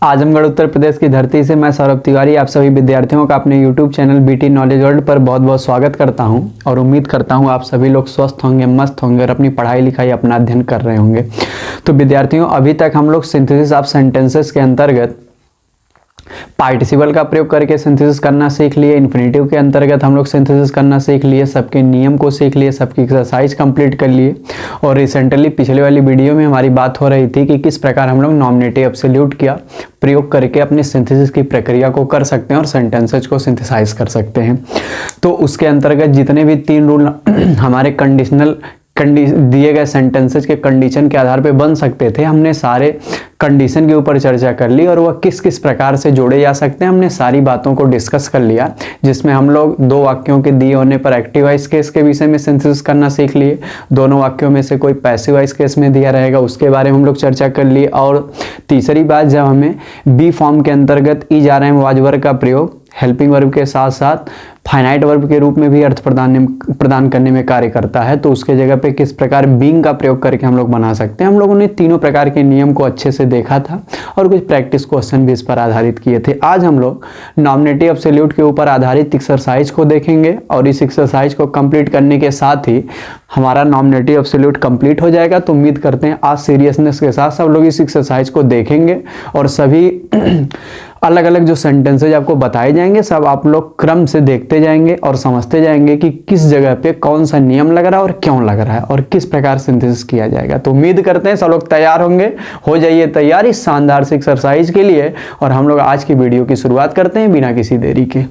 आजमगढ़ उत्तर प्रदेश की धरती से मैं सौरभ तिवारी आप सभी विद्यार्थियों का अपने YouTube channel BT knowledge world पर बहुत बहुत स्वागत करता हूं और उम्मीद करता हूं आप सभी लोग स्वस्थ होंगे, मस्त होंगे और अपनी पढ़ाई लिखाई अपना अध्ययन कर रहे होंगे। तो विद्यार्थियों, अभी तक हम लोग सिंथेसिस ऑफ सेंटेंसेस के अंतर्गत पार्टिसिपल का प्रयोग करके सिंथेसिस करना सीख लिए, इन्फिनेटिव के अंतर्गत हम लोग सिंथेसिस करना सीख लिए, सबके नियम को सीख लिए, सबकी एक्सरसाइज कंप्लीट कर लिए। और रिसेंटली पिछले वाली वीडियो में हमारी बात हो रही थी कि किस प्रकार हम लोग नॉमिनेटिव एब्सोल्यूट का प्रयोग करके अपनी सिंथेसिस की प्रक्रिया को कर सकते हैं और सेंटेंसेज को सिंथेसाइज कर सकते हैं। तो उसके अंतर्गत जितने भी 3 रूल हमारे दिए गए सेंटेंसेज के कंडीशन के आधार पे बन सकते थे, हमने सारे कंडीशन के ऊपर चर्चा कर ली और वह किस किस प्रकार से जोड़े जा सकते हैं हमने सारी बातों को डिस्कस कर लिया, जिसमें हम लोग 2 वाक्यों के दिए होने पर एक्टिव वॉइस केस के विषय में सिंथेसिस करना सीख लिए। दोनों वाक्यों में से कोई पैसिव वॉइस केस में दिया रहेगा उसके बारे में हम लोग चर्चा कर लिए। और तीसरी बात, जब हमें बी फॉर्म के अंतर्गत is are am was verb का प्रयोग हेल्पिंग वर्ब के साथ साथ फाइनाइट वर्ब के रूप में भी अर्थ प्रदान करने में कार्य करता है, तो उसके जगह पे किस प्रकार बीइंग का प्रयोग करके हम लोग बना सकते हैं। हम लोगों ने तीनों प्रकार के नियम को अच्छे से देखा था और कुछ प्रैक्टिस क्वेश्चन भी इस पर आधारित किए थे। आज हम लोग नॉमिनेटिव एब्सोल्यूट के ऊपर आधारित एक्सरसाइज को देखेंगे और इस एक्सरसाइज को कंप्लीट करने के साथ ही हमारा नॉमिनेटिव एब्सोल्यूट कंप्लीट हो जाएगा। तो उम्मीद करते हैं आज सीरियसनेस के साथ सब लोग इस एक्सरसाइज को देखेंगे और सभी अलग अलग जो सेंटेंसेज आपको बताए जाएंगे सब आप लोग क्रम से देखते जाएंगे और समझते जाएंगे कि किस जगह पे कौन सा नियम लग रहा है और क्यों लग रहा है और किस प्रकार सिंथेसिस किया जाएगा। तो उम्मीद करते हैं सब लोग तैयार होंगे। हो जाइए तैयार इस शानदार से एक्सरसाइज के लिए और हम लोग आज की वीडियो की शुरुआत करते हैं बिना किसी देरी के।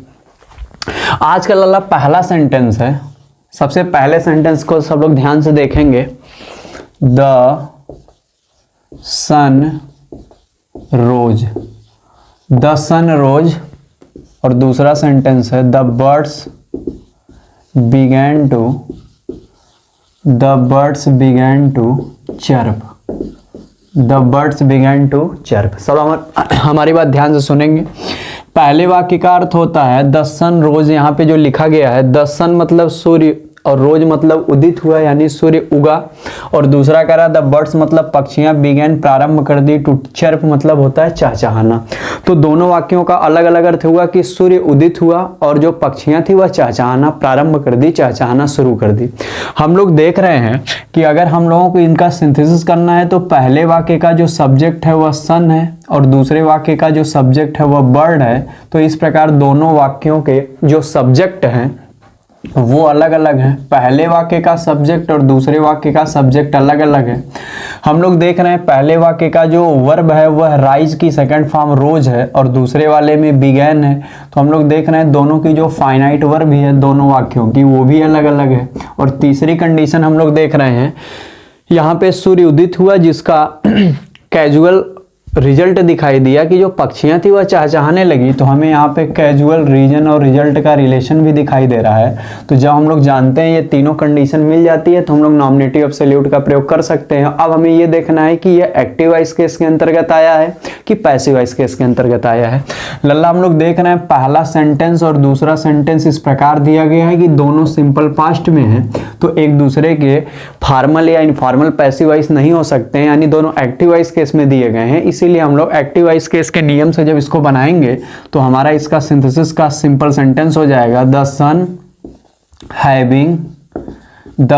आज का लल्ला पहला सेंटेंस है। सबसे पहले सेंटेंस को सब लोग ध्यान से देखेंगे। The sun rose, the sun rose. और दूसरा सेंटेंस है the birds began to chirp, the birds began to chirp. सब हमारी बात ध्यान से सुनेंगे। पहले वाक्य का अर्थ होता है द सन रोज। यहाँ पे जो लिखा गया है द सन मतलब सूर्य और रोज मतलब उदित हुआ यानी सूर्य उगा। और दूसरा कह रहा द बर्ड्स मतलब पक्षियां बिगैन प्रारंभ कर दी, टू चर्प मतलब होता है चहचहाना। तो दोनों वाक्यों का अलग अलग अर्थ हुआ कि सूर्य उदित हुआ और जो पक्षियां थी वह चहचहाना प्रारंभ कर दी, चहचहाना शुरू कर दी। हम लोग देख रहे हैं कि अगर हम लोगों को इनका सिंथेसिस करना है तो पहले वाक्य का जो सब्जेक्ट है वह सन है और दूसरे वाक्य का जो सब्जेक्ट है वह बर्ड है। तो इस प्रकार दोनों वाक्यों के जो सब्जेक्ट हैं वो अलग अलग है। पहले वाक्य का सब्जेक्ट और दूसरे वाक्य का सब्जेक्ट अलग अलग है। हम लोग देख रहे हैं पहले वाक्य का जो वर्ब है वह राइज की सेकंड फॉर्म रोज है और दूसरे वाले में बिगैन है। तो हम लोग देख रहे हैं दोनों की जो फाइनाइट वर्ब है दोनों वाक्यों की वो भी अलग अलग है। और तीसरी कंडीशन हम लोग देख रहे हैं यहाँ पे सूर्य उदित हुआ जिसका कैजुअल रिजल्ट दिखाई दिया कि जो पक्षियां थी वह चहचहाने लगी। तो हमें यहाँ पे कैजुअल रीजन और रिजल्ट का रिलेशन भी दिखाई दे रहा है। तो जब हम लोग जानते हैं ये तीनों कंडीशन मिल जाती है तो हम लोग नॉमिनेटिव एब्सोल्यूट का प्रयोग कर सकते हैं। अब हमें ये देखना है कि ये एक्टिव वॉइस केस के अंतर्गत आया है कि पैसिव वॉइस केस के अंतर्गत आया है। लल्ला हम लोग देख रहे हैं पहला सेंटेंस और दूसरा सेंटेंस इस प्रकार दिया गया है कि दोनों सिंपल पास्ट में है तो एक दूसरे के फॉर्मल या इनफॉर्मल पैसिव वॉइस नहीं हो सकते हैं, यानी दोनों एक्टिव वॉइस केस में दिए गए हैं। इसीलिए हम लोग एक्टिव वॉइस केस के नियम से जब इसको बनाएंगे तो हमारा इसका सिंथेसिस का सिंपल सेंटेंस हो जाएगा द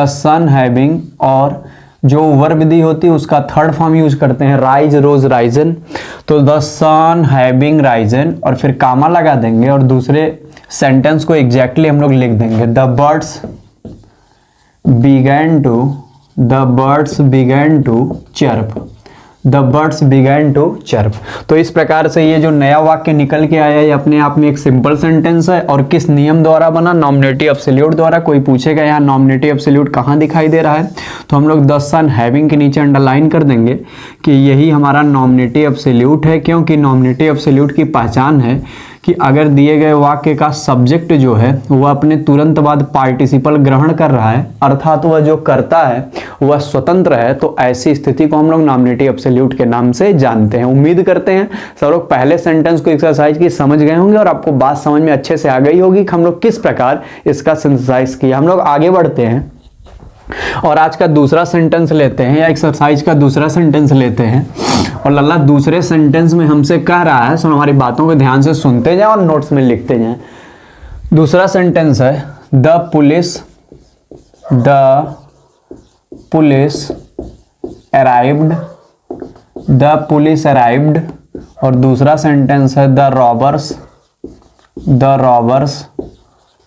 सन हैविंग और जो वर्ब दी होती है उसका थर्ड फॉर्म यूज करते हैं राइज रोज राइजन। तो द सन हैविंग राइजन और फिर कामा लगा देंगे और दूसरे सेंटेंस को एग्जैक्टली हम लोग लिख देंगे the birds began to chirp, the birds began to chirp. तो इस प्रकार से ये जो नया वाक्य निकल के आया है अपने आप में एक सिंपल सेंटेंस है और किस नियम द्वारा बना, नॉमिनेटिव एब्सोल्यूट द्वारा। कोई पूछेगा यहाँ नॉमिनेटिव एब्सोल्यूट कहाँ दिखाई दे रहा है तो हम लोग द सन हैविंग के नीचे अंडरलाइन कर देंगे कि यही हमारा नॉमिनेटिव एब्सोल्यूट है, क्योंकि नॉमिनेटिव एब्सोल्यूट की पहचान है कि अगर दिए गए वाक्य का सब्जेक्ट जो है वह अपने तुरंत बाद पार्टिसिपल ग्रहण कर रहा है अर्थात वह जो करता है वह स्वतंत्र है, तो ऐसी स्थिति को हम लोग नॉमिनेटिव एब्सोल्यूट के नाम से जानते हैं। उम्मीद करते हैं सब लोग पहले सेंटेंस को एक्सरसाइज की समझ गए होंगे और आपको बात समझ में अच्छे से आ गई होगी कि हम लोग किस प्रकार इसका सिंथेसाइज किया। हम लोग आगे बढ़ते हैं। और आज का दूसरा सेंटेंस लेते हैं, या एक्सरसाइज का दूसरा सेंटेंस लेते हैं। और लल्ला दूसरे सेंटेंस में हमसे कह रहा है, सुनो हमारी बातों को ध्यान से सुनते जाएं और नोट्स में लिखते जाएं। दूसरा सेंटेंस है the police arrived, the police arrived. और दूसरा सेंटेंस है the robbers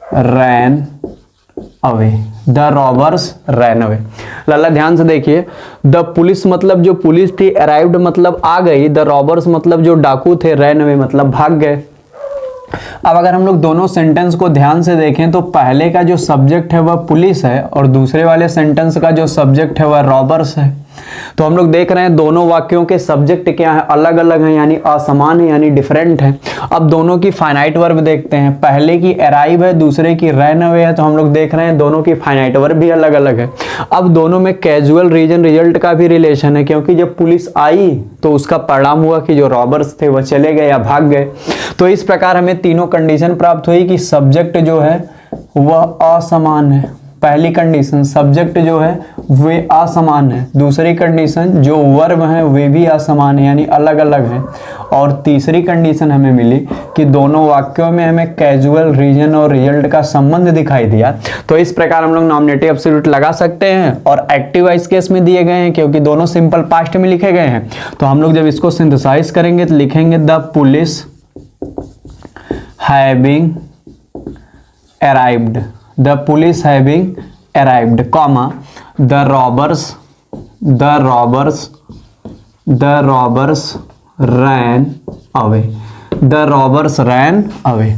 ran away, the robbers ran away. लल्ला ध्यान से देखिए, द पुलिस मतलब जो पुलिस थी, अराइव्ड मतलब आ गई, द रॉबर्स मतलब जो डाकू थे, रैन अवे मतलब भाग गए। अब अगर हम लोग दोनों सेंटेंस को ध्यान से देखें तो पहले का जो सब्जेक्ट है वह पुलिस है और दूसरे वाले सेंटेंस का जो सब्जेक्ट है वह रॉबर्स है। तो हम लोग देख रहे हैं दोनों वाक्यों के सब्जेक्ट क्या है, अलग अलग हैं, यानी असमान है, यानी डिफरेंट है। अब दोनों की फाइनाइट वर्ब देखते हैं, पहले की अराइव है, दूसरे की रन अवे है। तो हम लोग देख रहे हैं दोनों की फाइनाइट वर्ब भी अलग अलग है। अब दोनों में कैजुअल रीजन रिजल्ट का भी रिलेशन है, क्योंकि जब पुलिस आई तो उसका परिणाम हुआ कि जो रॉबर्स वे चले गए या भाग गए। तो इस प्रकार हमें तीनों कंडीशन प्राप्त हुई कि सब्जेक्ट जो है वह असमान है। पहली कंडीशन सब्जेक्ट जो है वे असमान है, दूसरी कंडीशन जो वर्ब है वे भी असमान है, यानी अलग अलग है। और तीसरी कंडीशन हमें मिली कि दोनों वाक्यों में हमें कैजुअल रीजन और रिजल्ट का संबंध दिखाई दिया। तो इस प्रकार हम लोग नॉमिनेटिव एब्सोल्यूट लगा सकते हैं और एक्टिव वॉइस केस में दिए गए हैं, क्योंकि दोनों सिंपल पास्ट में लिखे गए हैं। तो हम लोग जब इसको सिंथेसाइज करेंगे तो लिखेंगे the police having arrived, the police having arrived, comma the robbers ran away, the robbers ran away।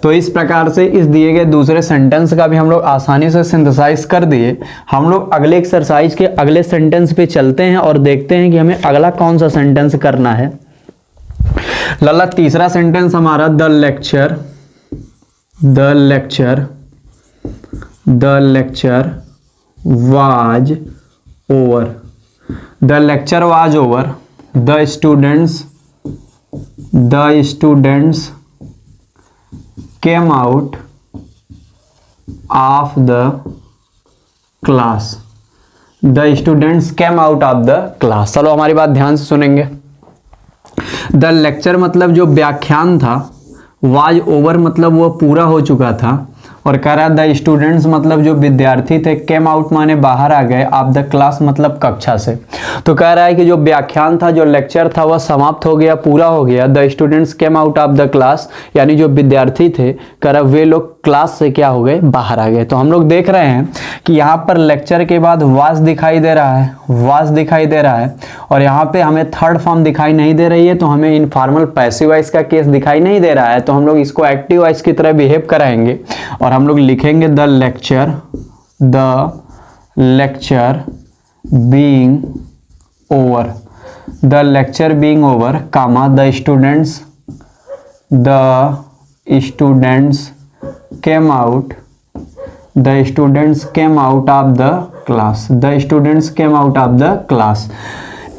तो इस प्रकार से इस दिए गए दूसरे सेंटेंस का भी हम लोग आसानी से सिंथेसाइज कर दिए। हम लोग अगले एक्सरसाइज के अगले सेंटेंस पे चलते हैं और देखते हैं कि हमें अगला कौन सा सेंटेंस करना है। लल्ला तीसरा सेंटेंस हमारा the lecture was over, the lecture was over, the students came out of the class, the students came out of the class। चलो हमारी बात ध्यान से सुनेंगे। द लेक्चर मतलब जो व्याख्यान था, वाज ओवर मतलब वो पूरा हो चुका था, और कह रहा द स्टूडेंट्स मतलब जो विद्यार्थी थे, केम आउट माने बाहर आ गए, ऑफ द क्लास मतलब कक्षा से। तो कह रहा है कि जो व्याख्यान था, जो लेक्चर था वह समाप्त हो गया, पूरा हो गया। The students came out of the class, यानी जो विद्यार्थी थे, कह रहा वे लोग क्लास से क्या हो गए, बाहर आ गए। तो हम लोग देख रहे हैं कि यहाँ पर लेक्चर के बाद वाज दिखाई दे रहा है, और यहाँ पे हमें थर्ड फॉर्म दिखाई नहीं दे रही है, तो हमें इनफॉर्मल पैसिव वॉइस का केस दिखाई नहीं दे रहा है। तो हम लोग इसको एक्टिव वॉइस की तरह बिहेव कराएंगे और हम लोग लिखेंगे the lecture being over, comma the students came out of the class.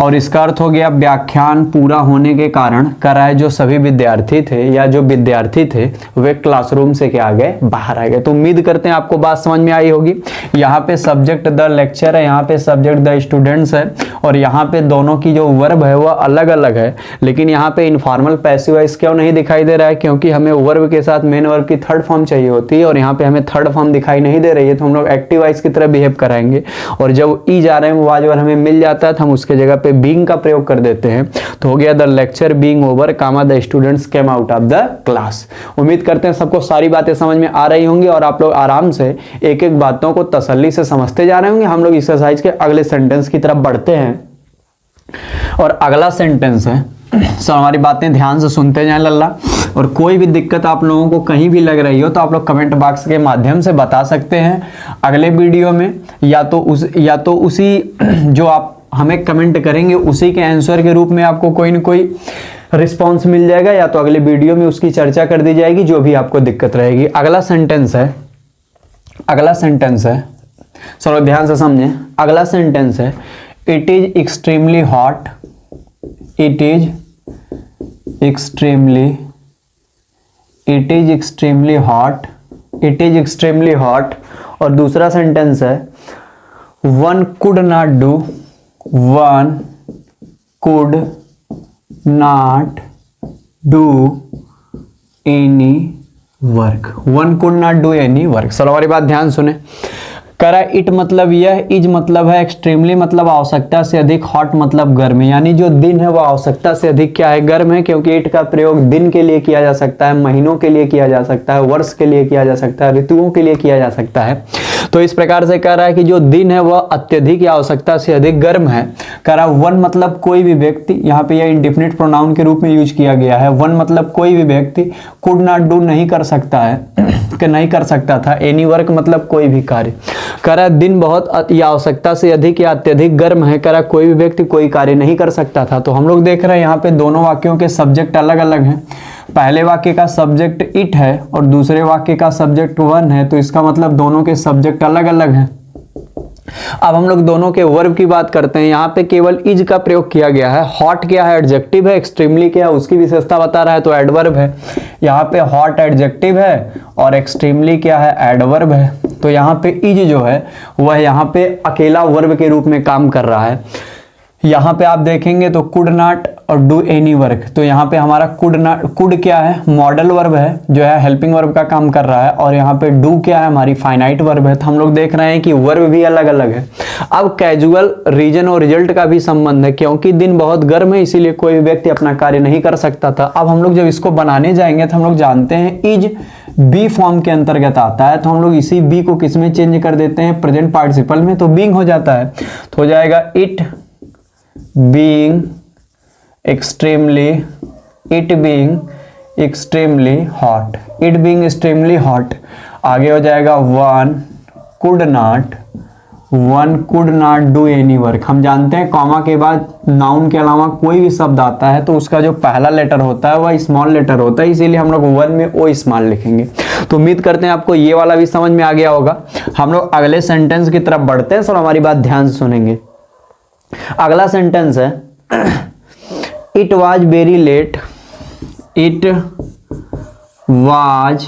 और इसका अर्थ हो गया व्याख्यान पूरा होने के कारण कराए जो सभी विद्यार्थी थे या जो विद्यार्थी थे वे क्लासरूम से क्या आ गए, बाहर आ गए। तो उम्मीद करते हैं आपको बात समझ में आई होगी। यहाँ पे सब्जेक्ट द लेक्चर है, यहाँ पे सब्जेक्ट द स्टूडेंट्स है, और यहाँ पे दोनों की जो वर्ब है वह अलग अलग है। लेकिन यहाँ पे इनफॉर्मल पैसिव वॉइस क्यों नहीं दिखाई दे रहा है, क्योंकि हमें वर्ब के साथ मेन वर्ब की थर्ड फॉर्म चाहिए होती है, और यहाँ पे हमें थर्ड फॉर्म दिखाई नहीं दे रही है। तो हम लोग एक्टिव वॉइस की तरह बिहेव कराएंगे, और जब ई जा रहे हैं वाज और हमें मिल जाता है तो हम उसके जगह पे बीइंग का प्रयोग कर देते हैं। तो हो गया the lecture being over, comma the students came out of the class. उम्मीद करते हैं सबको सारी बातें समझ में आ रही होंगी और आप लोग आराम से एक एक बातों को तसल्ली से समझते जा रहे होंगे। हम लोग एक्सरसाइज के अगले सेंटेंस की तरफ बढ़ते हैं, और अगला सेंटेंस है, सब हमारी बातें ध्यान से सुनते जाएं लल्ला। और कोई भी दिक्कत आप लोगों को कहीं भी लग रही हो तो आप लोग कमेंट बॉक्स के माध्यम से बता सकते हैं अगले वीडियो में, या तो उसी जो आप हमें कमेंट करेंगे उसी के आंसर के रूप में आपको कोई न कोई रिस्पांस मिल जाएगा, या तो अगले वीडियो में उसकी चर्चा कर दी जाएगी, जो भी आपको दिक्कत रहेगी। अगला सेंटेंस है, चलो ध्यान से समझें। अगला सेंटेंस है it is extremely hot, it is extremely hot. और दूसरा सेंटेंस है one could not do, one could not do any work, one could not do any work. चलो हमारी बात ध्यान सुने। करा इट मतलब यह, इज मतलब है एक्सट्रीमली मतलब आवश्यकता से अधिक, हॉट मतलब गर्म, यानी जो दिन है वो आवश्यकता से अधिक क्या है, गर्म है, क्योंकि इट का प्रयोग दिन के लिए किया जा सकता है, महीनों के लिए किया जा सकता है, वर्ष के लिए किया जा सकता है, ऋतुओं के लिए किया जा सकता है। तो इस प्रकार से कह रहा है कि जो दिन है वह अत्यधिक या आवश्यकता से अधिक गर्म है। कह रहा वन मतलब कोई भी व्यक्ति, यहाँ पे यह इंडिफिनिट प्रोनाउन के रूप में यूज किया गया है। वन मतलब कोई भी व्यक्ति, कुड नॉट डू नहीं कर सकता है कि नहीं कर सकता था, एनी वर्क मतलब कोई भी कार्य। कह रहा दिन बहुत या आवश्यकता से अधिक या अत्यधिक गर्म है। कह रहा कोई भी व्यक्ति कोई कार्य नहीं कर सकता था। तो हम लोग देख रहे हैं यहाँ पे दोनों वाक्यों के सब्जेक्ट अलग अलग हैं। पहले वाक्य का सब्जेक्ट इट है और दूसरे वाक्य का सब्जेक्ट वन है, तो इसका मतलब दोनों के सब्जेक्ट अलग अलग हैं। अब हम लोग दोनों के वर्ब की बात करते हैं। यहाँ पे केवल इज का प्रयोग किया गया है। हॉट क्या है, एडजेक्टिव है, एक्सट्रीमली क्या है उसकी विशेषता बता रहा है, तो एडवर्ब है। यहाँ पे हॉट एडजेक्टिव है और एक्सट्रीमली क्या है, एडवर्ब है। तो यहाँ पे इज जो है वह यहाँ पे अकेला वर्ब के रूप में काम कर रहा है। यहाँ पे आप देखेंगे तो कुड नॉट और डू एनी वर्क, तो यहाँ पे हमारा कुड नॉट, कुड क्या है, मॉडल वर्ब है जो है हेल्पिंग वर्ब का काम कर रहा है, और यहाँ पे डू क्या है, हमारी फाइनाइट वर्ब है। तो हम लोग देख रहे हैं कि वर्ब भी अलग अलग है। अब कैजुअल रीजन और रिजल्ट का भी संबंध है, क्योंकि दिन बहुत गर्म है इसीलिए कोई भी व्यक्ति अपना कार्य नहीं कर सकता था। अब हम लोग जब इसको बनाने जाएंगे तो हम लोग जानते हैं इज बी फॉर्म के अंतर्गत आता है, तो हम लोग इसी बी को किस में चेंज कर देते हैं, प्रेजेंट पार्टिसिपल में, तो बीइंग हो जाता है। तो हो जाएगा it being extremely, it being extremely hot, it being extremely hot. आगे हो जाएगा one could not do any work. हम जानते हैं कॉमा के बाद नाउन के अलावा कोई भी शब्द आता है तो उसका जो पहला लेटर होता है वह स्मॉल लेटर होता है, इसीलिए हम लोग वन में ओ स्मॉल लिखेंगे। तो उम्मीद करते हैं आपको ये वाला भी समझ में आ गया होगा। हम लोग अगले सेंटेंस की तरफ बढ़ते हैं, सर हमारी बात ध्यान से सुनेंगे। अगला सेंटेंस है it was very late, it was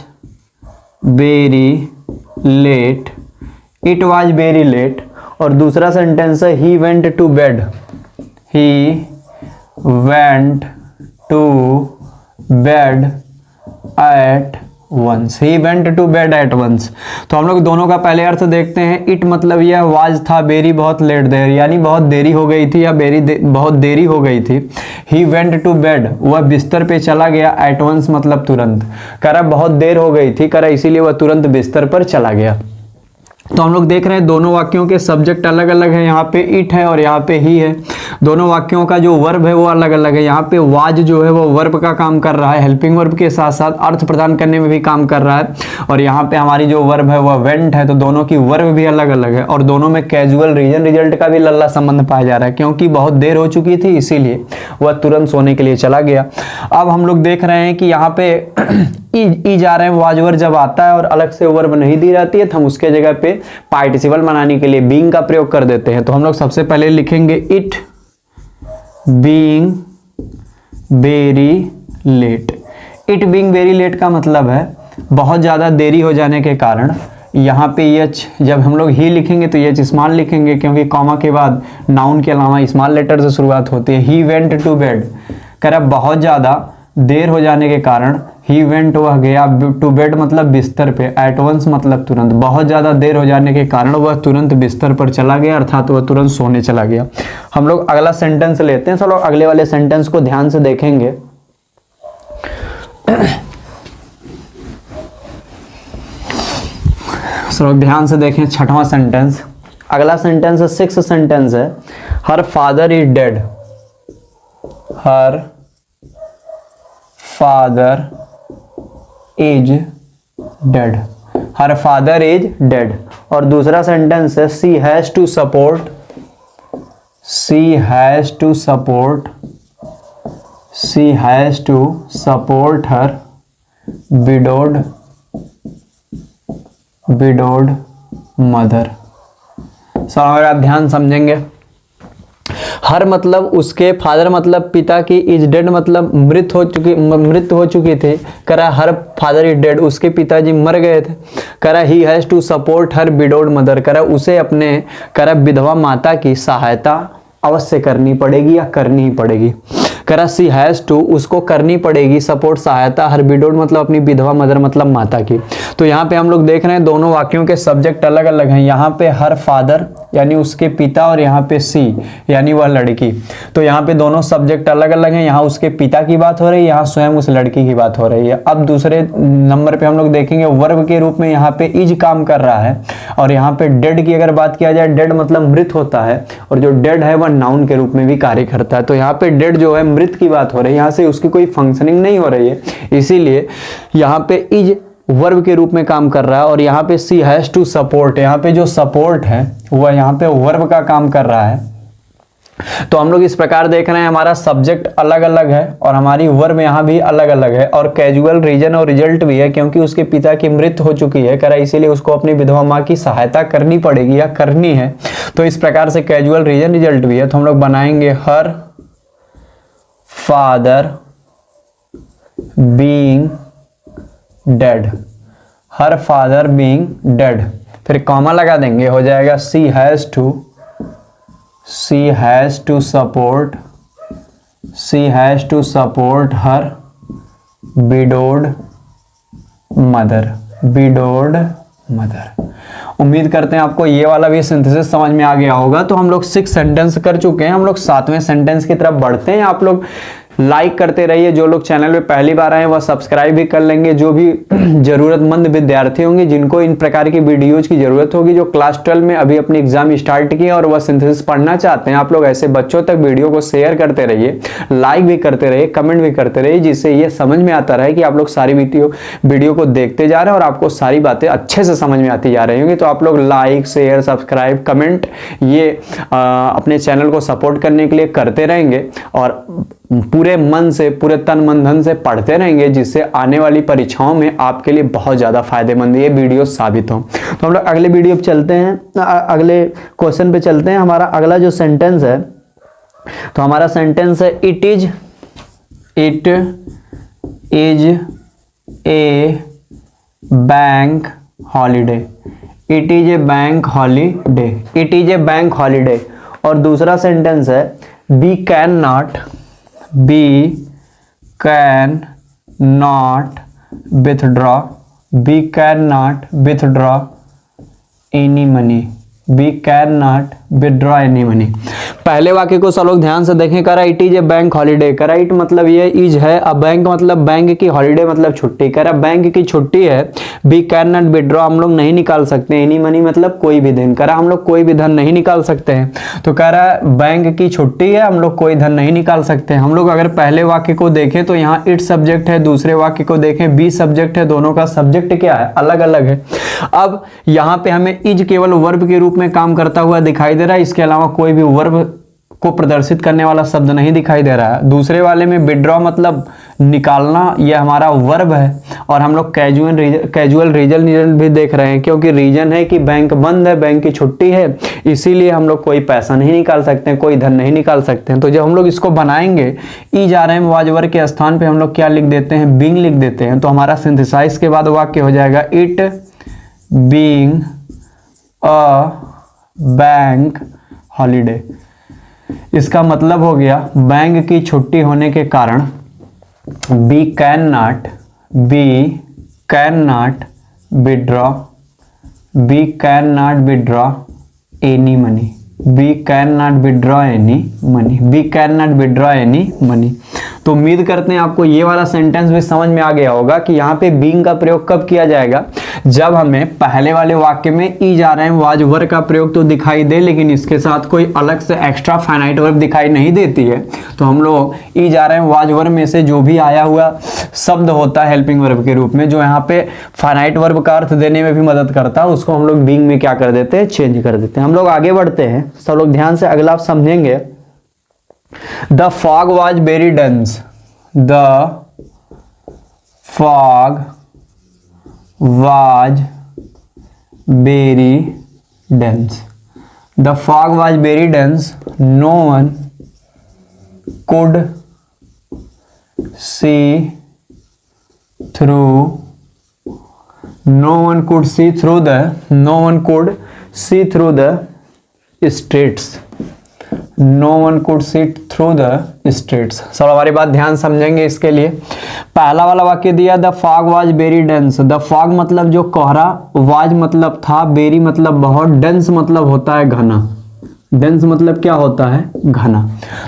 very late, it was very late. और दूसरा सेंटेंस है he went to bed, he went to bed at once, he went to bed at once. तो हम लोग दोनों का पहले अर्थ देखते हैं। इट मतलब यह, वाज था, बेरी बहुत लेट देर, यानी बहुत देरी हो गई थी या बहुत देरी हो गई थी। ही वेंट टू बेड, वह बिस्तर पे चला गया। एट वंस मतलब तुरंत। करा बहुत देर हो गई थी, करा इसीलिए वह तुरंत बिस्तर पर चला गया। तो हम लोग देख रहे हैं दोनों वाक्यों के सब्जेक्ट अलग अलग है। यहाँ पे इट है और यहाँ पे ही है। दोनों वाक्यों का जो वर्ब है वो अलग अलग है। यहाँ पे वाज जो है वो वर्ब का काम कर रहा है, हेल्पिंग वर्ब के साथ साथ अर्थ प्रदान करने में भी काम कर रहा है। और यहाँ पे हमारी जो वर्ब है वह वेंट है, तो दोनों की वर्ब भी अलग अलग है। और दोनों में कैजुअल रीजन रिजल्ट का भी लल्ला संबंध पाया जा रहा है, क्योंकि बहुत देर हो चुकी थी इसीलिए वह तुरंत सोने के लिए चला गया। अब हम लोग देख रहे हैं कि यहाँ पे इज आ रहे हैं, वाज वर्ब जब आता है और अलग से वर्ब नहीं दी रहती है तो हम उसके जगह पे पार्टिसिपल बनाने के लिए बीइंग का प्रयोग कर देते हैं। तो हम लोग सबसे पहले लिखेंगे it being very late. It being very late का मतलब है बहुत ज़्यादा देरी हो जाने के कारण। यहाँ पे एच, जब हम लोग ही लिखेंगे तो एच स्मॉल लिखेंगे, क्योंकि कॉमा के बाद नाउन के अलावा स्मॉल लेटर से शुरुआत होती है। ही वेंट टू बेड, कह रहा बहुत ज़्यादा देर हो जाने के कारण ही वेंट, वह गया, टू बेड मतलब बिस्तर पे, एट वंस मतलब तुरंत। बहुत ज़्यादा देर हो जाने के कारण वह तुरंत बिस्तर पर चला गया, अर्थात वह तुरंत सोने चला गया। हम लोग अगला सेंटेंस लेते हैं। चलो अगले वाले सेंटेंस को ध्यान से देखेंगे। चलो ध्यान से देखें छठवां सेंटेंस। अगला सेंटेंस है, सिक्स्थ सेंटेंस है, her father is dead, her father is dead, her father is dead. और दूसरा सेंटेंस है she has to support, she has to support, she has to support her widowed mother. So अगर आप ध्यान समझेंगे, हर मतलब उसके, फादर मतलब पिता की, इज डेड मतलब मृत हो चुकी थी। करा हर फादर इज डेड, उसके पिताजी मर गए थे। करा he has to support her widowed mother, करा उसे अपने करा विधवा माता की सहायता अवश्य करनी पड़ेगी या करनी ही पड़ेगी। करा सी हैज टू, उसको करनी पड़ेगी सपोर्ट सहायता हर विडोड मतलब अपनी विधवा मदर मतलब माता की। तो यहाँ पे हम लोग देख रहे हैं दोनों वाक्यों के सब्जेक्ट अलग अलग हैं। यहाँ पे हर फादर यानी उसके पिता, और यहाँ पे सी यानी वह लड़की। तो यहाँ पे दोनों सब्जेक्ट अलग अलग हैं। यहाँ उसके पिता की बात हो रही है, यहाँ स्वयं उस लड़की की बात हो रही है। अब दूसरे नंबर पे हम लोग देखेंगे वर्ब के रूप में यहाँ पे इज काम कर रहा है, और यहाँ पे डेड की अगर बात किया जाए, डेड मतलब मृत होता है, और जो डेड है वह नाउन के रूप में भी कार्य करता है। तो यहाँ पे डेड जो है मृत की बात हो रही है, यहाँ से उसकी कोई फंक्शनिंग नहीं हो रही है, इसीलिए यहाँ पे इज वर्ब के रूप में काम कर रहा है। और यहाँ पे सी हैज टू सपोर्ट, यहाँ पे जो सपोर्ट है वह यहाँ पे वर्ब का काम कर रहा है। तो हम लोग इस प्रकार देख रहे हैं हमारा सब्जेक्ट अलग अलग है और हमारी वर्ब यहाँ भी अलग अलग है, और कैजुअल रीजन और रिजल्ट भी है, क्योंकि उसके पिता की मृत्यु हो चुकी है करा, इसीलिए उसको अपनी विधवा माँ की सहायता करनी पड़ेगी या करनी है। तो इस प्रकार से कैजुअल रीजन रिजल्ट भी है। तो हम लोग बनाएंगे her father being dead, her father being dead, फिर कॉमा लगा देंगे, हो जाएगा she has to support her widowed mother. उम्मीद करते हैं आपको ये वाला भी सिंथेसिस समझ में आ गया होगा। तो हम लोग 6 सेंटेंस कर चुके हैं, हम लोग 7वें सेंटेंस की तरफ बढ़ते हैं। आप लोग लाइक करते रहिए, जो लोग चैनल पे पहली बार आए वह सब्सक्राइब भी कर लेंगे। जो भी जरूरतमंद विद्यार्थी होंगे जिनको इन प्रकार की वीडियोज की जरूरत होगी, जो क्लास 12 में अभी अपनी एग्जाम स्टार्ट किए और वह सिंथेसिस पढ़ना चाहते हैं, आप लोग ऐसे बच्चों तक वीडियो को शेयर करते रहिए, लाइक भी करते रहिए, कमेंट भी करते रहिए, जिससे ये समझ में आता रहे कि आप लोग सारी वीडियो को देखते जा रहे हैं और आपको सारी बातें अच्छे से समझ में आती जा रही होंगी। तो आप लोग लाइक, शेयर, सब्सक्राइब, कमेंट ये अपने चैनल को सपोर्ट करने के लिए करते रहेंगे और पूरे मन से, पूरे तन मन धन से पढ़ते रहेंगे, जिससे आने वाली परीक्षाओं में आपके लिए बहुत ज़्यादा फायदेमंद ये वीडियो साबित हो। तो हम लोग अगले वीडियो पे चलते हैं, अगले क्वेश्चन पे चलते हैं। हमारा अगला जो सेंटेंस है, तो हमारा सेंटेंस है it is a bank holiday. It is a bank holiday, it is a bank holiday. और दूसरा सेंटेंस है we can not withdraw any money. We can not withdraw any money. पहले वाक्य को सब लोग ध्यान से देखें। करा it is a bank holiday, करा इट मतलब ये इज है, अब बैंक मतलब बैंक की, हॉलीडे मतलब छुट्टी। करा बैंक की छुट्टी है, वी कैन नॉट विथड्रॉ हम लोग नहीं निकाल सकते, एनी मनी मतलब कोई भी धन। करा हम लोग कोई भी धन नहीं निकाल सकते हैं। तो कह रहा बैंक की छुट्टी है, हम लोग कोई धन नहीं निकाल सकते हैं। हम लोग अगर पहले वाक्य को देखें तो यहाँ इट सब्जेक्ट है, दूसरे वाक्य को देखें बी सब्जेक्ट है, दोनों का सब्जेक्ट क्या है, अलग अलग है। अब यहाँ पे हमें इज केवल वर्ब के रूप में काम करता हुआ दिखाई दे रहा है, इसके अलावा कोई भी वर्ब को प्रदर्शित करने वाला शब्द नहीं दिखाई दे रहा है। दूसरे वाले में विड्रॉ मतलब निकालना, यह हमारा वर्ब है। और हम लोग कैजुअल रीजन भी देख रहे हैं, क्योंकि रीजन है कि बैंक बंद है, बैंक की छुट्टी है, इसीलिए हम लोग कोई पैसा नहीं निकाल सकते हैं, कोई धन नहीं निकाल सकते हैं। तो जब हम लोग इसको बनाएंगे, ई जा रहे हैं वाजवर के स्थान पे हम लोग क्या लिख देते हैं, बीइंग लिख देते हैं। तो हमारा सिंथेसाइज के बाद वाक्य हो जाएगा it being a bank holiday. इसका मतलब हो गया बैंक की छुट्टी होने के कारण we can not withdraw any money. तो उम्मीद करते हैं आपको ये वाला सेंटेंस भी समझ में आ गया होगा कि यहाँ पे बीइंग का प्रयोग कब किया जाएगा, जब हमें पहले वाले वाक्य में ई जा रहे हैं वाज वर्ब का प्रयोग तो दिखाई दे, लेकिन इसके साथ कोई अलग से एक्स्ट्रा फाइनाइट वर्ब दिखाई नहीं देती है। तो हम लोग ई जा रहे हैं वाज वर्ब में से जो भी आया हुआ शब्द होता है हेल्पिंग वर्ब के रूप में, जो यहाँ पे फाइनाइट वर्ब का अर्थ देने में भी मदद करता है, उसको हम लोग बीइंग में क्या कर देते हैं, चेंज कर देते हैं। हम लोग आगे बढ़ते हैं, सब लोग ध्यान से अगला आप समझेंगे। The fog was very dense, the fog was very dense, the fog was very dense, no one could see through, no one could see through the, no one could see through the streets, no one could see through the streets। सब हमारी बात ध्यान समझेंगे। इसके लिए पहला वाला वाक्य दिया, the fog was very dense. The fog मतलब जो कोहरा, वाज मतलब था, वेरी मतलब बहुत, डेंस मतलब होता है घना। डेंस मतलब क्या होता है? घना।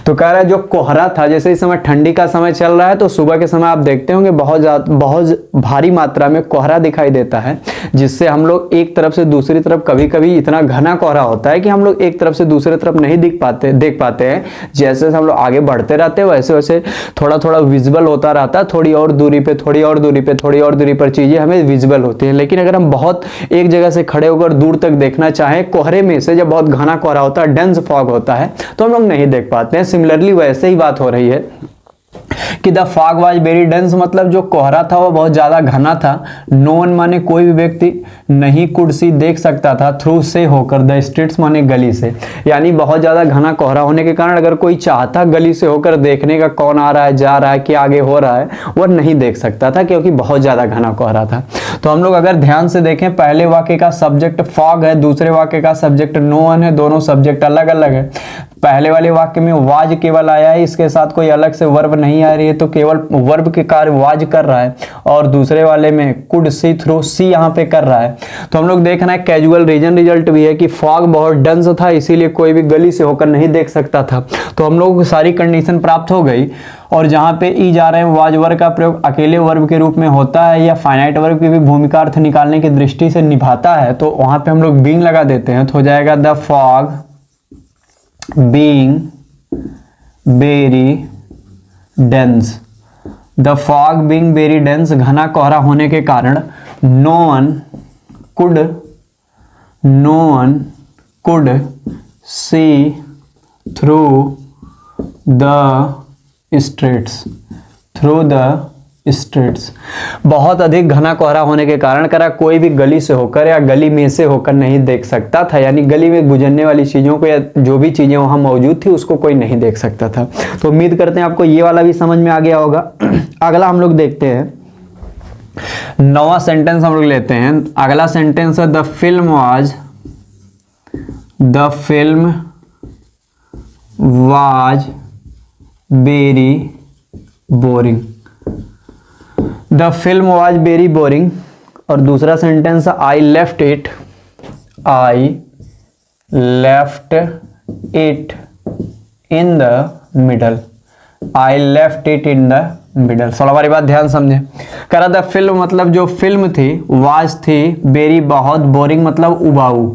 तो कह रहा है जो कोहरा था, जैसे इस समय ठंडी का समय चल रहा है तो सुबह के समय आप देखते होंगे बहुत भारी मात्रा में कोहरा दिखाई देता है, जिससे हम लोग एक तरफ से दूसरी तरफ, कभी कभी इतना घना कोहरा होता है कि हम लोग एक तरफ से दूसरी तरफ नहीं देख पाते हैं। जैसे जैसे हम लोग आगे बढ़ते रहते हैं वैसे वैसे थोड़ा थोड़ा विजिबल होता रहता है, थोड़ी और दूरी पे, थोड़ी और दूरी पे, थोड़ी और दूरी पर चीजें हमें विजिबल होती है। लेकिन अगर हम बहुत एक जगह से खड़े होकर दूर तक देखना चाहें, कोहरे में से जब बहुत घना कोहरा होता है, डेंस फॉग होता है, तो हम लोग नहीं देख पाते हैं। सिमिलरली वैसे ही बात हो रही है कि the fog was very dense मतलब जो कोहरा था वो बहुत ज्यादा घना था। नो वन माने कोई भी व्यक्ति नहीं, कुड सी देख सकता था, थ्रू से होकर, द स्ट्रीट्स माने गली से, यानी बहुत ज्यादा घना कोहरा होने के कारण अगर कोई चाहता गली से होकर देखने का कौन आ रहा है, जा रहा है, क्या आगे हो रहा है, वो नहीं देख सकता था क्योंकि बहुत ज्यादा घना कोहरा था। तो हम लोग अगर ध्यान से देखें, पहले वाक्य का सब्जेक्ट फॉग है, दूसरे वाक्य का सब्जेक्ट नो वन है, दोनों सब्जेक्ट अलग अलग है। पहले वाले वाक्य में वाज केवल आया है, इसके साथ कोई अलग से वर्ब नहीं आ रही है, तो केवल वर्ब के कार्य वाज कर रहा है। और दूसरे वाले में कुड सी थ्रू, सी यहाँ पे कर रहा है। तो हम लोग देखना है कैजुअल रीजन रिजल्ट भी है कि फॉग बहुत डेंस था, इसीलिए कोई भी गली से होकर नहीं देख सकता था। तो हम लोग को सारी कंडीशन प्राप्त हो गई। और जहाँ पे ई जा रहे हैं, वाज वर्ब का प्रयोग अकेले वर्ब के रूप में होता है या फाइनाइट वर्ब की भी भूमिका अर्थ निकालने की दृष्टि से निभाता है, तो वहां पे हम लोग बीइंग लगा देते हैं, तो हो जाएगा the fog being very dense। the fog being very dense, घना कोहरा होने के कारण no one could see through the streets, through the streets. बहुत अधिक घना कोहरा होने के कारण करा कोई भी गली से होकर या गली में से होकर नहीं देख सकता था, यानी गली में गुजरने वाली चीजों को या जो भी चीजें वहां मौजूद थी उसको कोई नहीं देख सकता था। तो उम्मीद करते हैं आपको ये वाला भी समझ में आ गया होगा। अगला हम लोग देखते हैं, नवा सेंटेंस हम लोग लेते हैं। अगला सेंटेंस है the film was very boring. The film was very boring. और दूसरा sentence I left it in the middle. I left it in the middle. So हमारी बात ध्यान समझे। कह रहा था फिल्म मतलब जो फिल्म थी, वाज थी, वेरी बहुत, बोरिंग मतलब उबाऊ।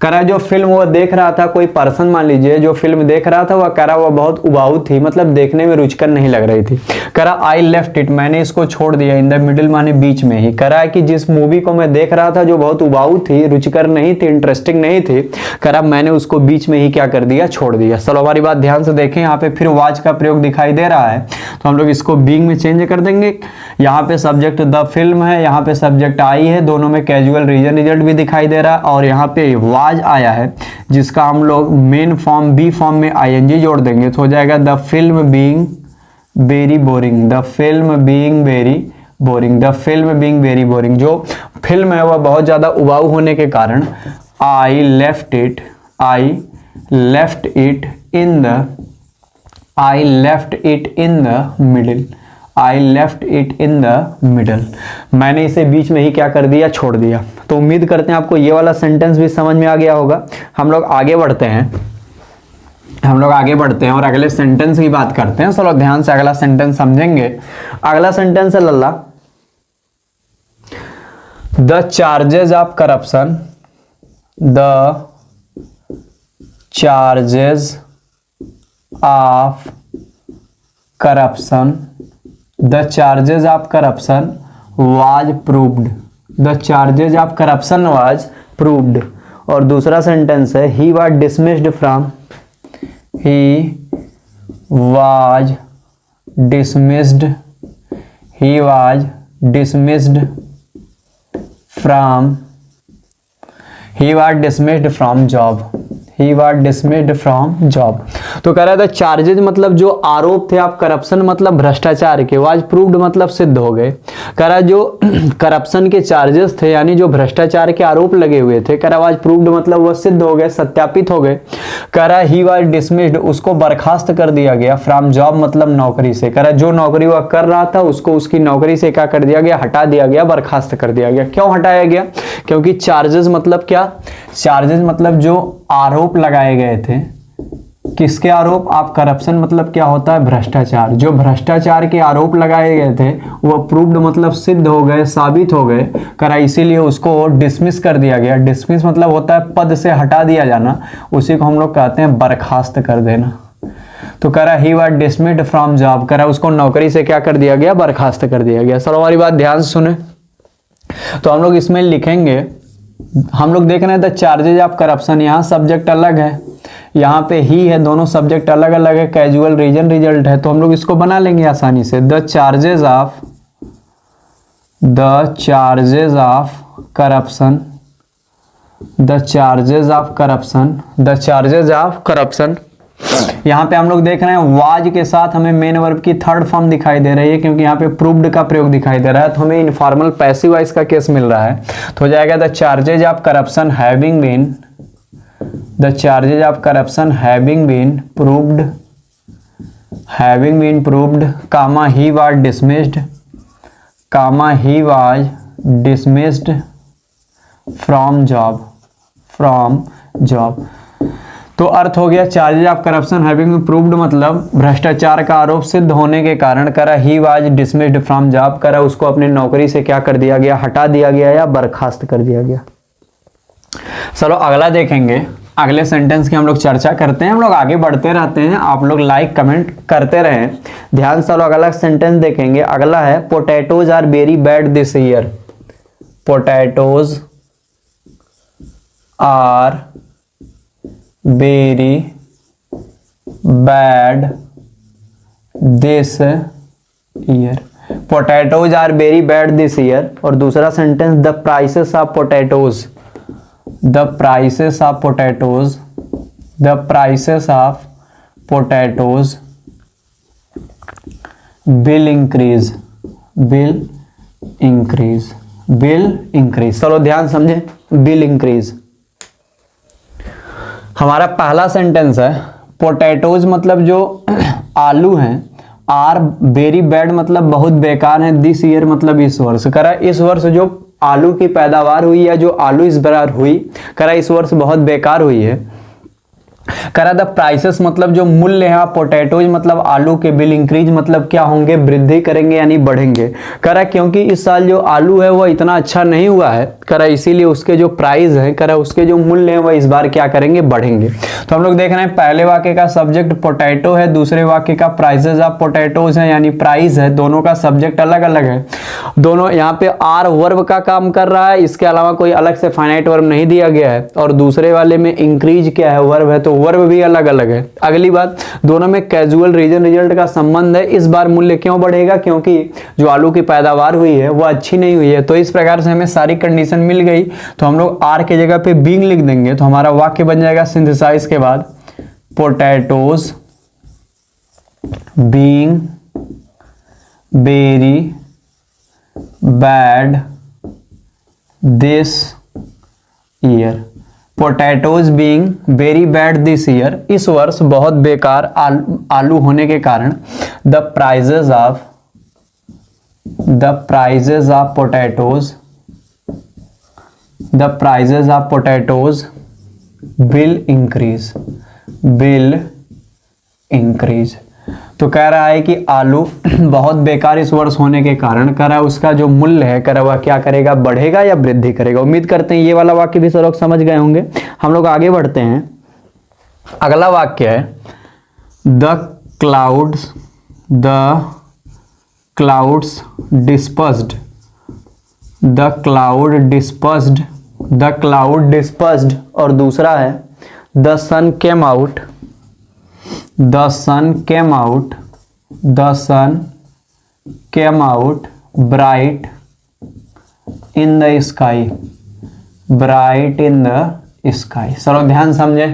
कह रहा जो फिल्म वो देख रहा था, कोई पर्सन मान लीजिए जो फिल्म देख रहा था, वह कह रहा वो बहुत उबाऊ थी, मतलब देखने में रुचिकर नहीं लग रही थी। कह रहा आई लेफ्ट इट, मैंने इसको छोड़ दिया, इन द मिडिल माने बीच में ही। कह रहा है कि जिस मूवी को मैं देख रहा था जो बहुत उबाऊ थी, रुचिकर नहीं थी, इंटरेस्टिंग नहीं थी, कह रहा मैंने उसको बीच में ही क्या कर दिया, छोड़ दिया। चलो हमारी बात ध्यान से देखें, यहाँ पे फिर वाज का प्रयोग दिखाई दे रहा है, तो हम लोग इसको बीइंग में चेंज कर देंगे। यहाँ पे सब्जेक्ट द फिल्म है, यहाँ पे सब्जेक्ट आई है, दोनों में कैजुअल रीजन रिजल्ट भी दिखाई दे रहा है। और यहाँ पे वाज आया है जिसका हम लोग मेन फॉर्म बी फॉर्म में आईएनजी जोड़ देंगे, तो हो जाएगा the film being very boring. The film being very boring. The film being very boring. जो फिल्म है वह बहुत ज्यादा उबाऊ होने के कारण आई left it in the middle. I left it in the middle. मैंने इसे बीच में ही क्या कर दिया, छोड़ दिया। तो उम्मीद करते हैं आपको ये वाला सेंटेंस भी समझ में आ गया होगा। हम लोग आगे बढ़ते हैं और अगले सेंटेंस की बात करते हैं। चलो ध्यान से अगला सेंटेंस समझेंगे। अगला सेंटेंस है लल्ला, the charges of corruption. The charges of corruption. The charges of corruption was proved. The charges of corruption was proved. और दूसरा सेंटेंस है he was dismissed from job. He was dismissed from job. तो कह रहा था charges मतलब जो आरोप थे आप करप्शन मतलब भ्रष्टाचार के, वाज प्रूव्ड मतलब सिद्ध हो गए। कह रहा जो करप्शन के चार्जेस थे यानी जो भ्रष्टाचार के आरोप लगे हुए थे, कह रहा वाज प्रूव्ड मतलब वो सिद्ध हो गए, सत्यापित हो गए। कह रहा ही वाज डिसमिस्ड उसको बर्खास्त कर दिया गया, फ्रॉम जॉब मतलब नौकरी से। कह रहा जो नौकरी वह कर रहा था उसको उसकी नौकरी से क्या कर दिया गया, हटा दिया गया, बर्खास्त कर दिया गया। क्यों हटाया गया? क्योंकि चार्जेस मतलब क्या, चार्जेस मतलब जो आरोप लगाए गए थे, किसके आरोप, आप करप्शन मतलब क्या होता है, भ्रष्टाचार। जो भ्रष्टाचार के आरोप लगाए गए थे वो प्रूव्ड मतलब सिद्ध हो गए, साबित हो गए। करा इसीलिए उसको डिसमिस कर दिया गया। डिसमिस मतलब होता है पद से हटा दिया जाना, उसी को हम लोग कहते हैं बर्खास्त कर देना। तो करा he was dismissed from job, करा उसको नौकरी से क्या कर दिया गया, बर्खास्त कर दिया गया। सर हमारी बात ध्यान से सुने। तो हम लोग इसमें लिखेंगे, हम लोग देख रहे हैं द चार्जेज ऑफ करप्शन, यहाँ सब्जेक्ट अलग है, यहाँ पे ही है, दोनों सब्जेक्ट अलग अलग है, कैजुअल रीजन रिजल्ट है। तो हम लोग इसको बना लेंगे आसानी से, the charges of corruption, the charges of corruption, the charges of corruption. यहाँ पे हम लोग देख रहे हैं वाज के साथ हमें मेन वर्ब की थर्ड फॉर्म दिखाई दे रही है, क्योंकि यहाँ पे प्रूव्ड का प्रयोग दिखाई दे रहा है, तो हमें इनफॉर्मल पैसिव वॉइस का केस मिल रहा है। तो हो जाएगा the charges of corruption having been, the charges of corruption having been proved, comma he was dismissed, comma he was dismissed from job. तो अर्थ हो गया charges of corruption having proved मतलब भ्रष्टाचार का आरोप सिद्ध होने के कारण करा he was dismissed from job, करा उसको अपनी नौकरी से क्या कर दिया गया, हटा दिया गया या बर्खास्त कर दिया गया। चलो अगला देखेंगे, अगले सेंटेंस की हम लोग चर्चा करते हैं। हम लोग आगे बढ़ते रहते हैं, आप लोग लाइक कमेंट करते रहें ध्यान से। चलो अगला सेंटेंस देखेंगे, अगला है potatoes are very bad this year, potatoes are very bad this year, potatoes are very bad this year. और दूसरा sentence the prices of potatoes, the prices of potatoes, the prices of potatoes will increase, will increase, will increase. चलो ध्यान समझे, will increase. हमारा पहला sentence है potatoes मतलब जो आलू हैं, आर वेरी बैड मतलब बहुत बेकार हैं, दिस ईयर मतलब इस वर्ष। करा इस वर्ष जो आलू की पैदावार हुई या जो आलू इस बार हुई, करा इस वर्ष बहुत बेकार हुई है। करा द प्राइसेस मतलब जो मूल्य है पोटैटोज मतलब आलू के, विल इंक्रीज मतलब क्या होंगे, वृद्धि करेंगे यानी बढ़ेंगे। करा क्योंकि इस साल जो आलू है वो इतना अच्छा नहीं हुआ है, करा इसीलिए उसके जो प्राइस है, करा उसके जो मूल्य है वह इस बार क्या करेंगे, बढ़ेंगे। तो हम लोग देख रहे हैं पहले वाक्य का सब्जेक्ट पोटैटो है, दूसरे वाक्य का प्राइसेस ऑफ पोटैटोज है यानी प्राइस है, दोनों का सब्जेक्ट अलग अलग है। दोनों यहाँ पे आर वर्ब का काम कर रहा है, इसके अलावा कोई अलग से फाइनाइट वर्ब नहीं दिया गया है। और दूसरे वाले में इंक्रीज क्या है, वर्ब है, तो वर्ब भी अलग अलग है। अगली बात, दोनों में कैजुअल रीजन रिजल्ट का संबंध है। इस बार मूल्य क्यों बढ़ेगा, क्योंकि जो आलू की पैदावार हुई है वो अच्छी नहीं हुई है। तो इस प्रकार से हमें सारी कंडीशन मिल गई, तो हम लोग आर की जगह पे बीइंग लिख देंगे, तो हमारा वाक्य बन जाएगा सिंथेसाइज के बाद potatoes being very bad this year, potatoes being very bad this year, इस वर्ष बहुत बेकार आलू होने के कारण the prices of potatoes will increase. तो कह रहा है कि आलू बहुत बेकार इस वर्ष होने के कारण कह रहा है उसका जो मूल्य है, कह रहा वह क्या करेगा, बढ़ेगा या वृद्धि करेगा। उम्मीद करते हैं ये वाला वाक्य भी सब लोग समझ गए होंगे। हम लोग आगे बढ़ते हैं, अगला वाक्य है द क्लाउड डिस्पर्स्ड, और दूसरा है the sun came out bright in the sky. चलो ध्यान समझे,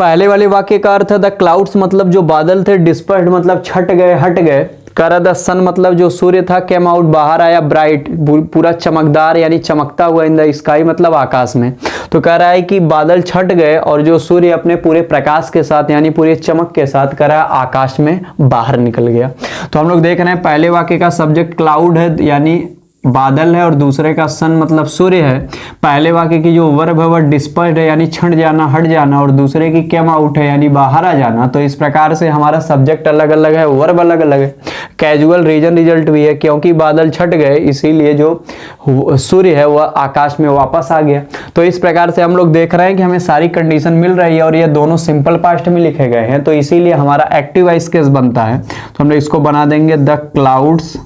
पहले वाले वाक्य का अर्थ है द क्लाउड्स मतलब जो बादल थे, डिस्पर्स्ड मतलब छट गए, हट गए। कह रहा द सन मतलब जो सूर्य था, केम आउट बाहर आया, ब्राइट पूरा चमकदार यानी चमकता हुआ, इन द स्काई मतलब आकाश में। तो कह रहा है कि बादल छट गए और जो सूर्य अपने पूरे प्रकाश के साथ यानी पूरे चमक के साथ कह रहा है आकाश में बाहर निकल गया। तो हम लोग देख रहे हैं पहले वाक्य का सब्जेक्ट क्लाउड है यानी बादल है और दूसरे का सन मतलब सूर्य है। पहले वाक्य की जो वर्ब है वह डिस्पर्स्ड है यानी छंट जाना, हट जाना, और दूसरे की केम आउट है यानी बाहर आ जाना। तो इस प्रकार से हमारा सब्जेक्ट अलग अलग है, वर्ब अलग अलग है। कैजुअल रीजन रिजल्ट भी है, क्योंकि बादल छट गए इसीलिए जो सूर्य है वह आकाश में वापस आ गया। तो इस प्रकार से हम लोग देख रहे हैं कि हमें सारी कंडीशन मिल रही है और ये दोनों सिंपल पास्ट में लिखे गए हैं, तो इसीलिए हमारा एक्टिव वॉइस केस बनता है। तो हम लोग इसको बना देंगे the clouds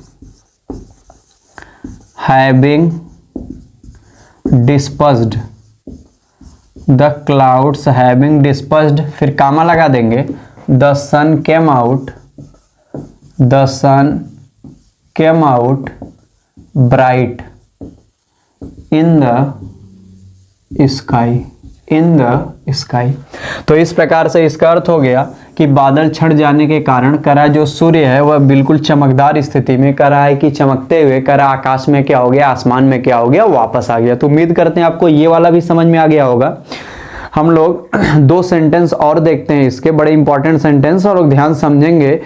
having dispersed, the clouds having dispersed, फिर कामा लगा देंगे, the sun came out, the sun came out bright in the sky, in the sky। तो इस प्रकार से इसका अर्थ हो गया कि बादल छट जाने के कारण करा जो सूर्य है वह बिल्कुल चमकदार स्थिति में करा है कि चमकते हुए करा आकाश में क्या हो गया, आसमान में क्या हो गया, वापस आ गया। तो उम्मीद करते हैं आपको ये वाला भी समझ में आ गया होगा। हम लोग दो सेंटेंस और देखते हैं इसके, बड़े इंपॉर्टेंट सेंटेंस, और लोग ध्यान समझेंगे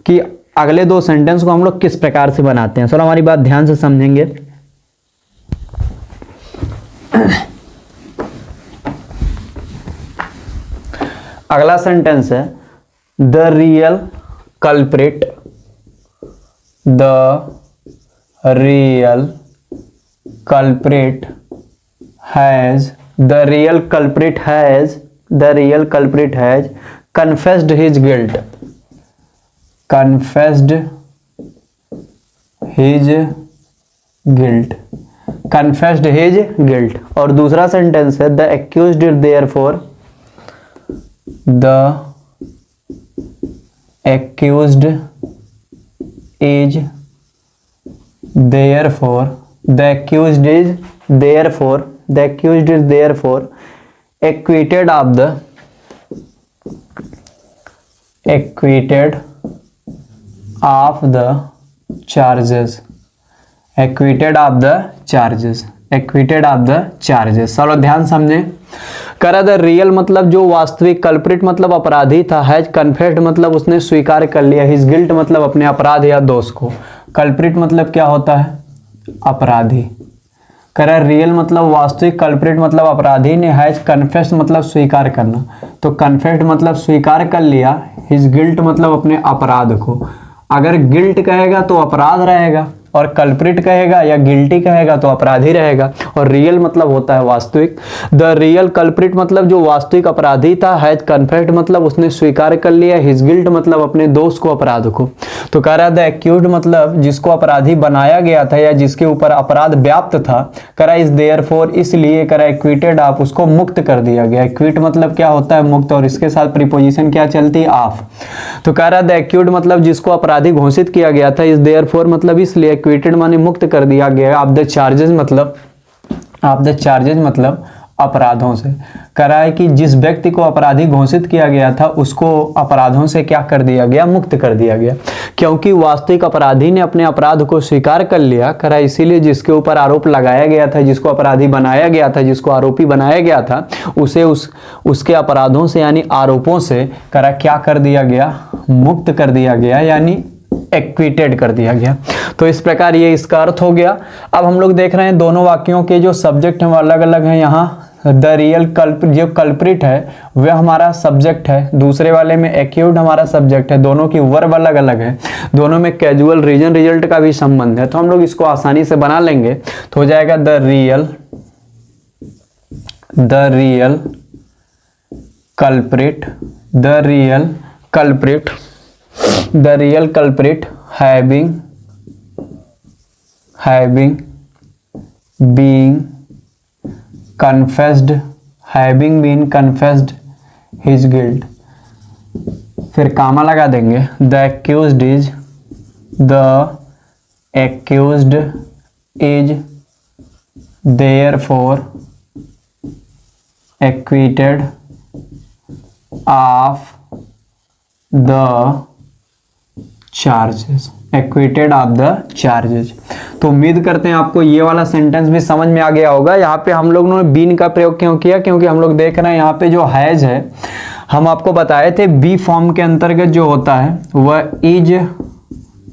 कि अगले दो सेंटेंस को हम लोग किस प्रकार से बनाते हैं। चलो हमारी बात ध्यान से समझेंगे। अगला सेंटेंस है the real culprit, the real culprit has, the real culprit has, the real culprit has confessed his guilt, confessed his guilt, confessed his guilt. और दूसरा सेंटेंस है the accused is therefore, the accused is therefore, the accused is therefore, the accused is therefore acquitted of the, acquitted of the charges, acquitted of the charges, acquitted of the charges। चलो ध्यान समझें। करा the real मतलब जो वास्तविक, culprit मतलब अपराधी था, हैज कन्फेस्ड मतलब उसने स्वीकार कर लिया, हिज गिल्ट मतलब अपने अपराध या दोष को। कल्प्रिट मतलब क्या होता है, अपराधी। करा रियल मतलब वास्तविक, कल्प्रिट मतलब अपराधी ने, हैज कन्फेस्ड मतलब स्वीकार करना, तो कन्फेस्ड मतलब स्वीकार कर लिया, हिज गिल्ट मतलब अपने अपराध को। अगर गिल्ट कहेगा तो अपराध रहेगा, और कल्प्रिट कहेगा या गिल्टी कहेगा तो अपराधी रहेगा। और रियल मतलब होता है वास्तविक। द रियल कल्प्रिट मतलब जो वास्तविक अपराधी था, हैज कन्फेस्ड मतलब उसने स्वीकार कर लिया, हिज गिल्ट मतलब अपने दोष को, अपराध को। तो कह रहा है द एक्यूज्ड मतलब जिसको अपराधी बनाया गया था या जिसके ऊपर अपराध व्याप्त था, करा इज देयरफॉर इसलिए करा एक्विटेड आप उसको मुक्त कर दिया गया। एक्विट मतलब क्या होता है, मुक्त, और इसके साथ प्रीपोजिशन क्या चलती है, ऑफ। तो कह रहा है द एक्यूज्ड मतलब जिसको अपराधी घोषित किया गया था, इज देयरफॉर मतलब इसलिए, एक्विटेड माने मुक्त कर दिया गया, ऑफ द चार्जेस मतलब, ऑफ द चार्जेस मतलब अपराधों से। करा है कि जिस व्यक्ति को अपराधी घोषित किया गया था उसको अपराधों से क्या कर दिया गया, मुक्त कर दिया गया, क्योंकि वास्तविक अपराधी ने अपने अपराध को स्वीकार कर लिया। करा इसीलिए जिसके ऊपर आरोप लगाया गया था, जिसको अपराधी बनाया गया था, जिसको आरोपी बनाया गया था, उसे उसके अपराधों से यानी आरोपों से करा क्या कर दिया गया, मुक्त कर दिया गया, यानी एक्विटेड कर दिया गया। तो इस प्रकार ये इसका अर्थ हो गया। अब हम लोग देख रहे हैं दोनों वाक्यों के जो सब्जेक्ट हैं वो अलग अलग हैं। यहाँ द रियल कल्प्रिट, जो कल्प्रिट है वह हमारा सब्जेक्ट है, दूसरे वाले में एक्यूज्ड हमारा सब्जेक्ट है। दोनों की वर्ब अलग अलग है, दोनों में कैजुअल रीजन रिजल्ट का भी संबंध है। तो हम लोग इसको आसानी से बना लेंगे, तो हो जाएगा the real culprit, the real culprit, the real culprit having been confessed, having been confessed his guilt, फिर कामा लगा देंगे, the accused is therefore acquitted of the charges, equated of the charges. तो उम्मीद करते हैं आपको ये वाला सेंटेंस भी समझ में आ गया होगा। यहाँ पे हम लोगों ने बीन का प्रयोग क्यों किया, क्योंकि हम लोग देख रहे हैं यहाँ पे जो हैज है, हम आपको बताए थे बी फॉर्म के अंतर्गत जो होता है वह is,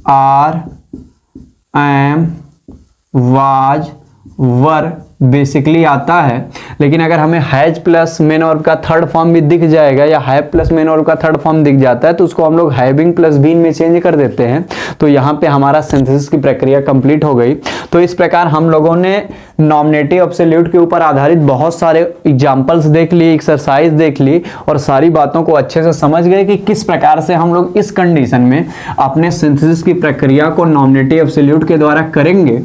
are, am, was, were basically आता है। लेकिन अगर हमें हैज प्लस मेन वर्ब का थर्ड फॉर्म भी दिख जाएगा या हैव प्लस मेन वर्ब का थर्ड फॉर्म दिख जाता है तो उसको हम लोग हैविंग प्लस बीन में चेंज कर देते हैं। तो यहाँ पे हमारा सिंथेसिस की प्रक्रिया कंप्लीट हो गई। तो इस प्रकार हम लोगों ने नॉमिनेटिव एब्सोल्यूट के ऊपर आधारित बहुत सारे एग्जाम्पल्स देख लिए, एक्सरसाइज देख ली और सारी बातों को अच्छे से समझ गए कि किस प्रकार से हम लोग इस कंडीशन में अपने सिंथेसिस की प्रक्रिया को नॉमिनेटिव एब्सोल्यूट के द्वारा करेंगे।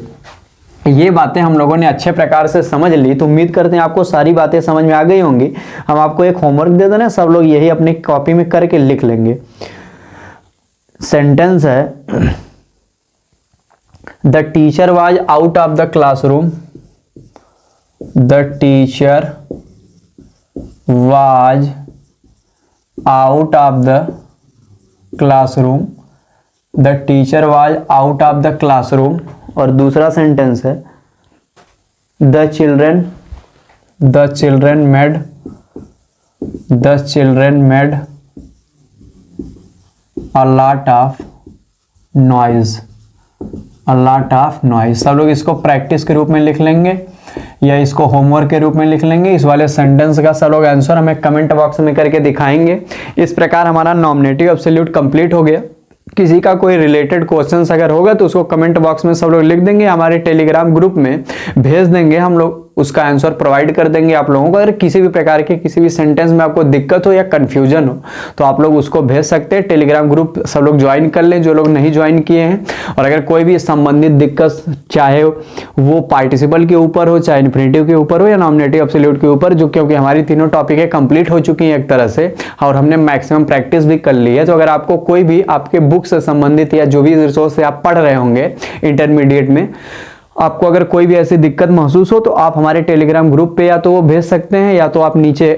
ये बातें हम लोगों ने अच्छे प्रकार से समझ ली। तो उम्मीद करते हैं आपको सारी बातें समझ में आ गई होंगी। हम आपको एक होमवर्क दे देना, सब लोग यही अपनी कॉपी में करके लिख लेंगे। सेंटेंस है, the teacher was out of the classroom, the teacher was out of the classroom, the teacher was out of the classroom. और दूसरा सेंटेंस है, the children made a lot of noise, सब लोग इसको प्रैक्टिस के रूप में लिख लेंगे या इसको होमवर्क के रूप में लिख लेंगे। इस वाले सेंटेंस का सब लोग आंसर हमें कमेंट बॉक्स में करके दिखाएंगे। इस प्रकार हमारा नॉमिनेटिव एब्सोल्यूट कंप्लीट हो गया। किसी का कोई रिलेटेड क्वेश्चंस अगर होगा तो उसको कमेंट बॉक्स में सब लोग लिख देंगे, हमारे टेलीग्राम ग्रुप में भेज देंगे, हम लोग उसका आंसर प्रोवाइड कर देंगे आप लोगों को। अगर किसी भी प्रकार के किसी भी सेंटेंस में आपको दिक्कत हो या कंफ्यूजन हो तो आप लोग उसको भेज सकते हैं। टेलीग्राम ग्रुप सब लोग ज्वाइन कर लें जो लोग नहीं ज्वाइन किए हैं। और अगर कोई भी संबंधित दिक्कत, चाहे वो पार्टिसिपल के ऊपर हो, चाहे इन्फिनेटिव के ऊपर हो या नॉमिनेटिव एब्सोल्यूट के ऊपर, जो क्योंकि हमारी तीनों टॉपिकें कंप्लीट हो चुकी हैं एक तरह से और हमने मैक्सिमम प्रैक्टिस भी कर ली है। तो अगर आपको कोई भी आपके बुक से संबंधित या जो भी रिसोर्स से आप पढ़ रहे होंगे इंटरमीडिएट में, आपको अगर कोई भी ऐसी दिक्कत महसूस हो तो आप हमारे टेलीग्राम ग्रुप पे या तो वो भेज सकते हैं या तो आप नीचे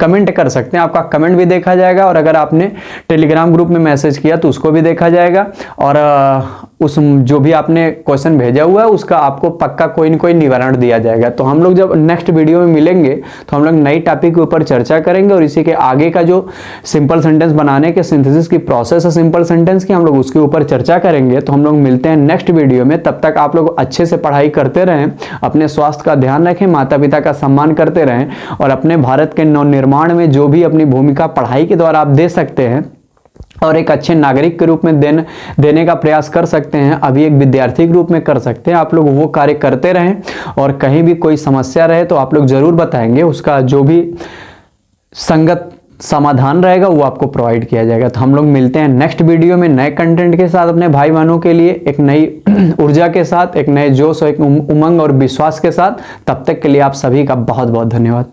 कमेंट कर सकते हैं। आपका कमेंट भी देखा जाएगा और अगर आपने टेलीग्राम ग्रुप में मैसेज किया तो उसको भी देखा जाएगा और उस जो भी आपने क्वेश्चन भेजा हुआ है उसका आपको पक्का कोई न कोई निवारण दिया जाएगा। तो हम लोग जब नेक्स्ट वीडियो में मिलेंगे तो हम लोग नई टॉपिक के ऊपर चर्चा करेंगे और इसी के आगे का जो सिंपल सेंटेंस बनाने के सिंथेसिस की प्रोसेस है सिंपल सेंटेंस की, हम लोग उसके ऊपर चर्चा करेंगे। तो हम लोग मिलते हैं नेक्स्ट वीडियो में। तब तक आप लोग अच्छे से पढ़ाई करते रहें, अपने स्वास्थ्य का ध्यान रखें, माता पिता का सम्मान करते रहें और अपने भारत के नवनिर्माण में जो भी अपनी भूमिका पढ़ाई के द्वारा आप दे सकते हैं और एक अच्छे नागरिक के रूप में देने का प्रयास कर सकते हैं, अभी एक विद्यार्थी के रूप में कर सकते हैं, आप लोग वो कार्य करते रहें। और कहीं भी कोई समस्या रहे तो आप लोग जरूर बताएंगे, उसका जो भी संगत समाधान रहेगा वो आपको प्रोवाइड किया जाएगा। तो हम लोग मिलते हैं नेक्स्ट वीडियो में नए कंटेंट के साथ, अपने भाई बहनों के लिए एक नई ऊर्जा के साथ, एक नए जोश और एक उमंग और विश्वास के साथ। तब तक के लिए आप सभी का बहुत बहुत धन्यवाद।